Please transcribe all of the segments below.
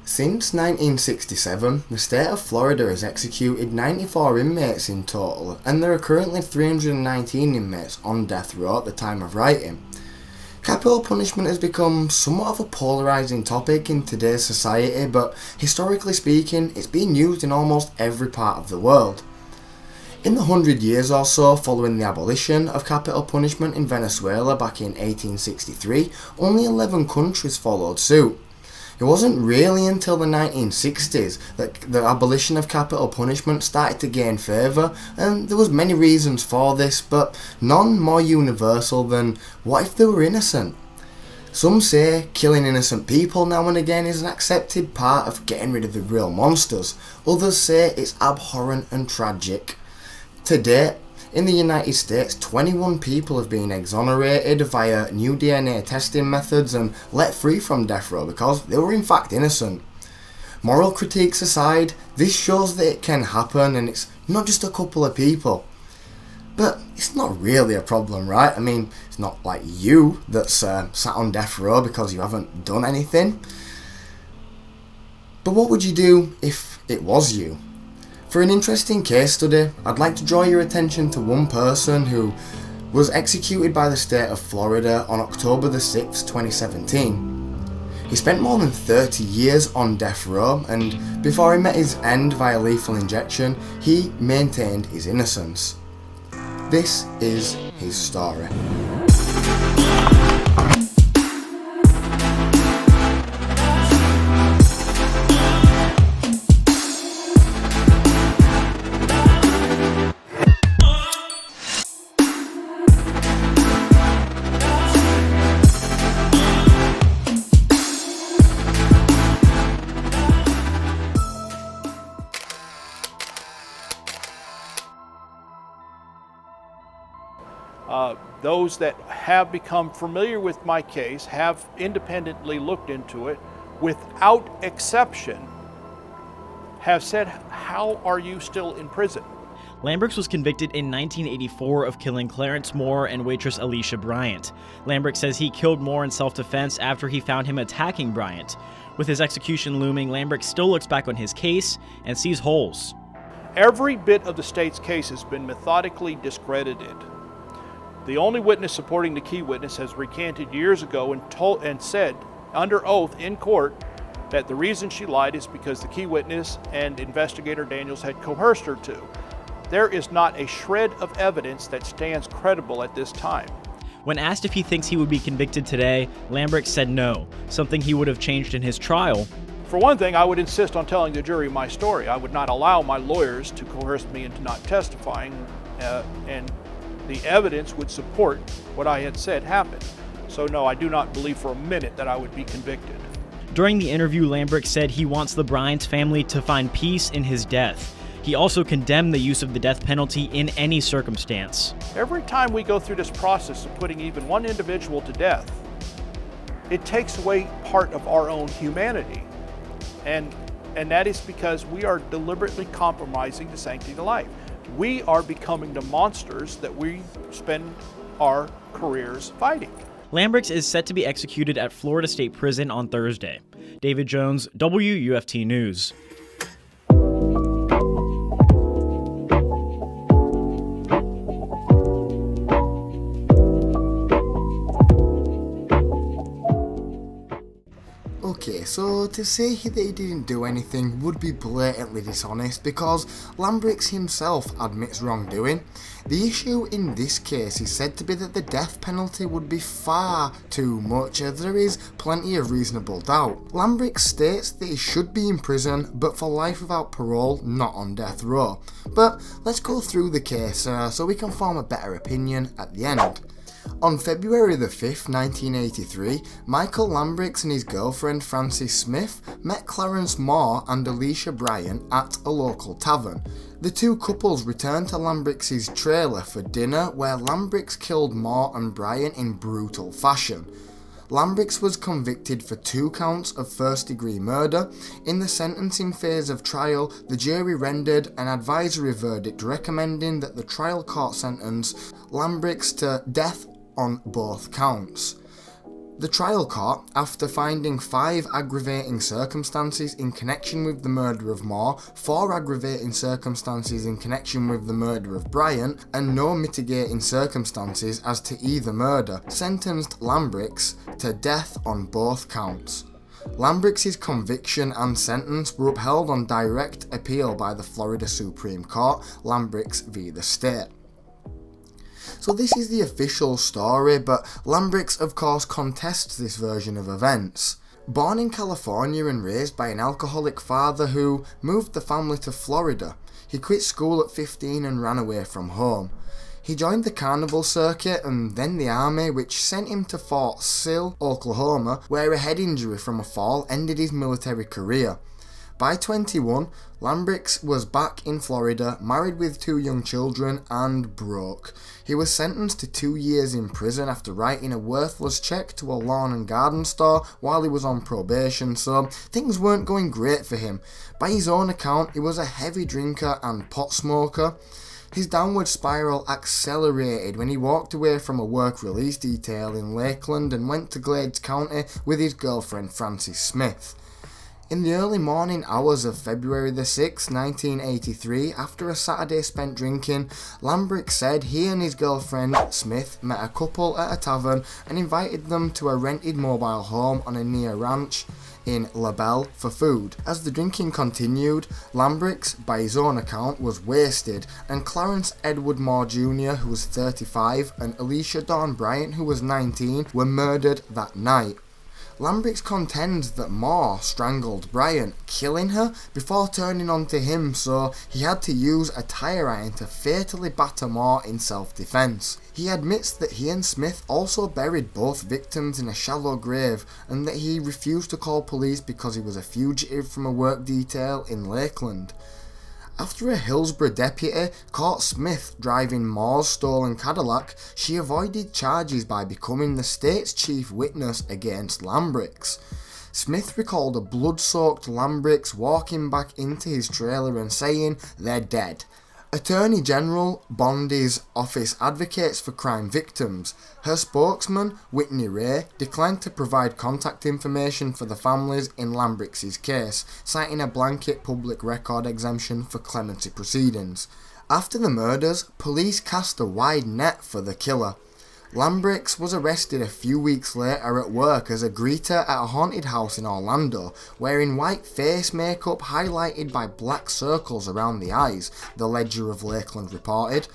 Since 1967, the state of Florida has executed 94 inmates in total, and there are currently 319 inmates on death row at the time of writing. Capital punishment has become somewhat of a polarising topic in today's society, but historically speaking, it's been used in almost every part of the world. In the 100 years or so following the abolition of capital punishment in Venezuela back in 1863, only 11 countries followed suit. It wasn't really until the 1960s that the abolition of capital punishment started to gain favour, and there was many reasons for this, but none more universal than what if they were innocent? Some say killing innocent people now and again is an accepted part of getting rid of the real monsters. Others say it's abhorrent and tragic. To date, in the United States, 21 people have been exonerated via new DNA testing methods and let free from death row because they were in fact innocent. Moral critiques aside, this shows that it can happen and it's not just a couple of people. But it's not really a problem, right? I mean, it's not like you that's sat on death row because you haven't done anything. But what would you do if it was you? For an interesting case study, I'd like to draw your attention to one person who was executed by the state of Florida on October the 6th, 2017. He spent more than 30 years on death row, and before he met his end via lethal injection, he maintained his innocence. This is his story. Those that have become familiar with my case have independently looked into it, without exception, have said, "How are you still in prison?" Lambrix was convicted in 1984 of killing Clarence Moore and waitress Alicia Bryant. Lambrix says he killed Moore in self-defense after he found him attacking Bryant. With his execution looming, Lambrix still looks back on his case and sees holes. Every bit of the state's case has been methodically discredited. The only witness supporting the key witness has recanted years ago and said under oath in court that the reason she lied is because the key witness and investigator Daniels had coerced her to. There is not a shred of evidence that stands credible at this time. When asked if he thinks he would be convicted today, Lambrix said no, something he would have changed in his trial. For one thing, I would insist on telling the jury my story. I would not allow my lawyers to coerce me into not testifying, and the evidence would support what I had said happened. So no, I do not believe for a minute that I would be convicted. During the interview, Lambrix said he wants the Bryant family to find peace in his death. He also condemned the use of the death penalty in any circumstance. Every time we go through this process of putting even one individual to death, it takes away part of our own humanity. And that is because we are deliberately compromising the sanctity of life. We are becoming the monsters that we spend our careers fighting. Lambrix is set to be executed at Florida State Prison on Thursday. David Jones, WUFT News. Okay, so to say that he didn't do anything would be blatantly dishonest because Lambrix himself admits wrongdoing. The issue in this case is said to be that the death penalty would be far too much, as there is plenty of reasonable doubt. Lambrix states that he should be in prison, but for life without parole, not on death row. But let's go through the case so we can form a better opinion at the end. On February the 5th, 1983, Michael Lambrix and his girlfriend Frances Smith met Clarence Moore and Alicia Bryant at a local tavern. The two couples returned to Lambrix's trailer for dinner, where Lambrix killed Moore and Bryant in brutal fashion. Lambrix was convicted for 2 counts of first-degree murder. In the sentencing phase of trial, the jury rendered an advisory verdict recommending that the trial court sentence Lambrix to death on both counts. The trial court, after finding 5 aggravating circumstances in connection with the murder of Moore, 4 aggravating circumstances in connection with the murder of Bryant, and no mitigating circumstances as to either murder, sentenced Lambrix to death on both counts. Lambrix's conviction and sentence were upheld on direct appeal by the Florida Supreme Court, Lambrix v. the state. So this is the official story, but Lambrix of course contests this version of events. Born in California and raised by an alcoholic father who moved the family to Florida, he quit school at 15 and ran away from home. He joined the carnival circuit and then the army, which sent him to Fort Sill, Oklahoma, where a head injury from a fall ended his military career. By 21, Lambrix was back in Florida, married with 2 young children, and broke. He was sentenced to 2 years in prison after writing a worthless check to a lawn and garden store while he was on probation, so things weren't going great for him. By his own account, he was a heavy drinker and pot smoker. His downward spiral accelerated when he walked away from a work release detail in Lakeland and went to Glades County with his girlfriend Frances Smith. In the early morning hours of February the 6th, 1983, after a Saturday spent drinking, Lambrix said he and his girlfriend Smith met a couple at a tavern and invited them to a rented mobile home on a near ranch in LaBelle for food. As the drinking continued, Lambrix, by his own account, was wasted, and Clarence Edward Moore Jr., who was 35, and Alicia Dawn Bryant, who was 19, were murdered that night. Lambrix contends that Moore strangled Bryant, killing her before turning onto him, so he had to use a tire iron to fatally batter Moore in self-defense. He admits that he and Smith also buried both victims in a shallow grave and that he refused to call police because he was a fugitive from a work detail in Lakeland. After a Hillsborough deputy caught Smith driving Moore's stolen Cadillac, she avoided charges by becoming the state's chief witness against Lambrix. Smith recalled a blood-soaked Lambrix walking back into his trailer and saying, "They're dead." Attorney General Bondi's office advocates for crime victims. Her spokesman, Whitney Ray, declined to provide contact information for the families in Lambrix's case, citing a blanket public record exemption for clemency proceedings. After the murders, police cast a wide net for the killer. Lambrix was arrested a few weeks later at work as a greeter at a haunted house in Orlando, wearing white face makeup highlighted by black circles around the eyes, the Ledger of Lakeland reported.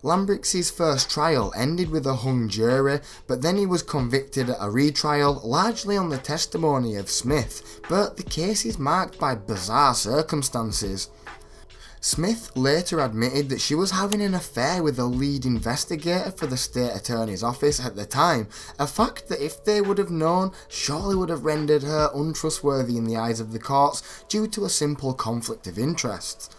Lambrix's first trial ended with a hung jury, but then he was convicted at a retrial, largely on the testimony of Smith, but the case is marked by bizarre circumstances. Smith later admitted that she was having an affair with the lead investigator for the state attorney's office at the time, a fact that if they would have known, surely would have rendered her untrustworthy in the eyes of the courts due to a simple conflict of interest.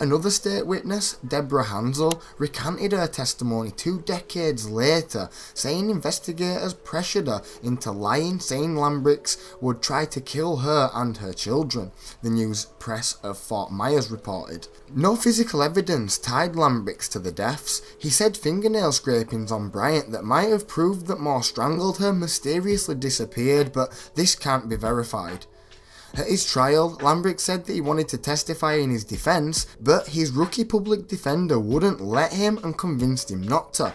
Another state witness, Deborah Hansel, recanted her testimony 2 decades later, saying investigators pressured her into lying, saying Lambrix would try to kill her and her children, the News Press of Fort Myers reported. No physical evidence tied Lambrix to the deaths. He said fingernail scrapings on Bryant that might have proved that Moore strangled her mysteriously disappeared, but this can't be verified. At his trial, Lambrix said that he wanted to testify in his defence, but his rookie public defender wouldn't let him and convinced him not to.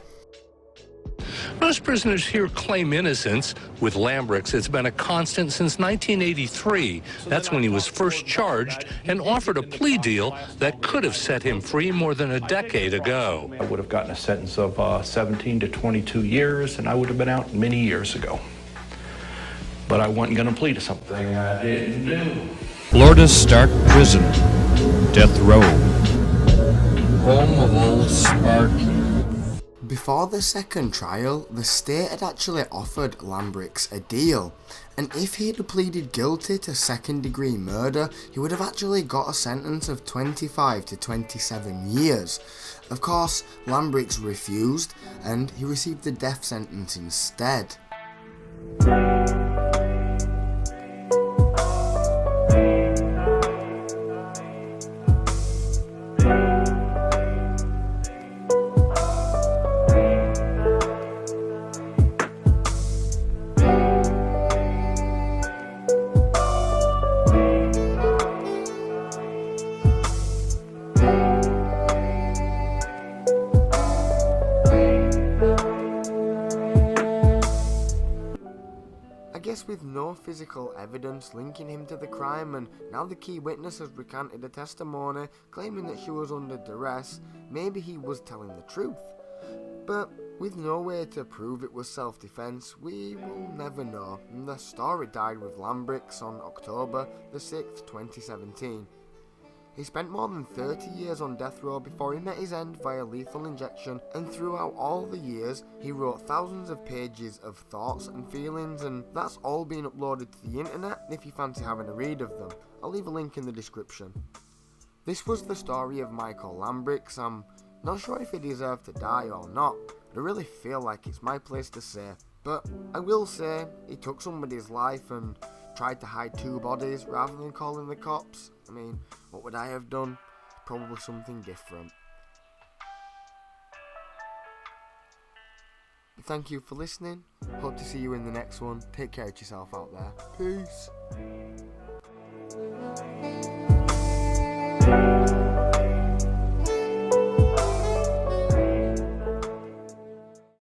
Most prisoners here claim innocence. With Lambrix, it's been a constant since 1983. That's when he was first charged and offered a plea deal that could have set him free more than a decade ago. I would have gotten a sentence of 17 to 22 years, and I would have been out many years ago. But I wasn't going to plead to something I didn't do. Florida's Stark Prison, Death Row, home of old Sparky. Before the second trial, the state had actually offered Lambrix a deal, and if he had pleaded guilty to second-degree murder, he would have actually got a sentence of 25 to 27 years. Of course, Lambrix refused, and he received the death sentence instead. with no physical evidence linking him to the crime, and now the key witness has recanted a testimony claiming that she was under duress, maybe he was telling the truth. But with no way to prove it was self-defense, we will never know, and the story died with Lambrix on October the 6th, 2017. He spent more than 30 years on death row before he met his end via lethal injection, and throughout all the years, he wrote thousands of pages of thoughts and feelings, and that's all been uploaded to the internet if you fancy having a read of them. I'll leave a link in the description. This was the story of Michael Lambrix. I'm not sure if he deserved to die or not, but I really feel like it's my place to say. But I will say, he took somebody's life and tried to hide two bodies rather than calling the cops. I mean, what would I have done? Probably something different. But thank you for listening. Hope to see you in the next one. Take care of yourself out there. Peace.